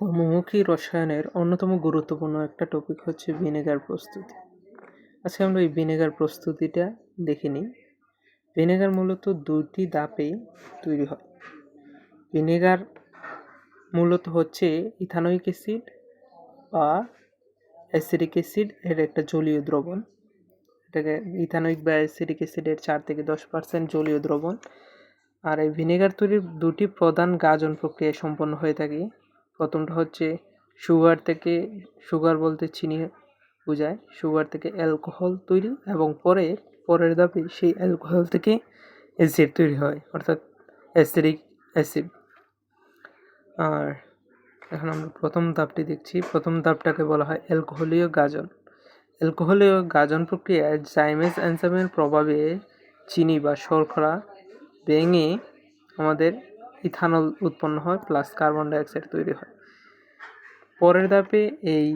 কর্মমুখী রসায়নের অন্যতম গুরুত্বপূর্ণ একটা টপিক হচ্ছে ভিনেগার প্রস্তুতি। আজকে আমরা এই ভিনেগার প্রস্তুতিটা দেখে নিই। ভিনেগার মূলত ২টি ধাপে তৈরি হয়। ভিনেগার মূলত হচ্ছে ইথানোয়িক অ্যাসিড বা অ্যাসিটিক অ্যাসিড এর একটা জলীয় দ্রবণ। এটাকে ইথানোয়িক বা অ্যাসিটিক অ্যাসিডের ৪ থেকে 10% জলীয় দ্রবণ। আর এই ভিনেগার তৈরির ২টি প্রধান গাজন প্রক্রিয়া সম্পন্ন হয়ে থাকে। প্রথমটা হচ্ছে সুগার বলতে চিনি বোঝায়। সুগার থেকে অ্যালকোহল তৈরি এবং পরের ধাপে সেই অ্যালকোহল থেকে অ্যাসিড তৈরি হয়, অর্থাৎ অ্যাসিটিক অ্যাসিড। আর এখন আমরা প্রথম ধাপটি দেখছি। প্রথম ধাপটাকে বলা হয় অ্যালকোহলীয় গাজন। অ্যালকোহলীয় গাজন প্রক্রিয়ায় জাইমেজ এনজাইমের প্রভাবে চিনি বা শর্করা ভেঙে আমাদের ইথানল উৎপন্ন হয়, প্লাস কার্বন ডাইঅক্সাইড তৈরি হয়। পরের ধাপে এই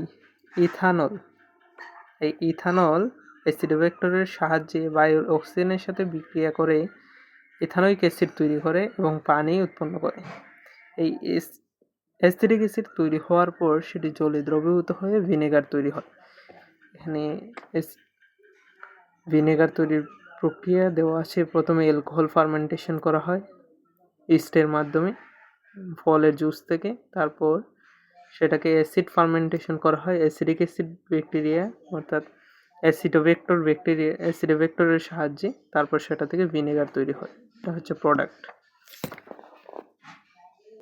ইথানল অ্যাসিডোভেক্টরের সাহায্যে বায়ুর অক্সিজেনের সাথে বিক্রিয়া করে ইথানোয়িক অ্যাসিড তৈরি করে এবং পানি উৎপন্ন করে। এই অ্যাসিটিক অ্যাসিড তৈরি হওয়ার পর সেটি জলে দ্রবীভূত হয়ে ভিনেগার তৈরি হয়। এখানে ভিনেগার তৈরির প্রক্রিয়া দেওয়া আছে। প্রথমে অ্যালকোহল ফার্মেন্টেশন করা হয় ইস্টের মাধ্যমে ফলের জুস থেকে। তারপর সেটাকে অ্যাসিড ফার্মেন্টেশন করা হয় অ্যাসিডিক অ্যাসিড ব্যাকটেরিয়া অর্থাৎ অ্যাসিডোভেক্টরের সাহায্যে। তারপর সেটা থেকে ভিনেগার তৈরি হয়। এটা হচ্ছে প্রোডাক্ট।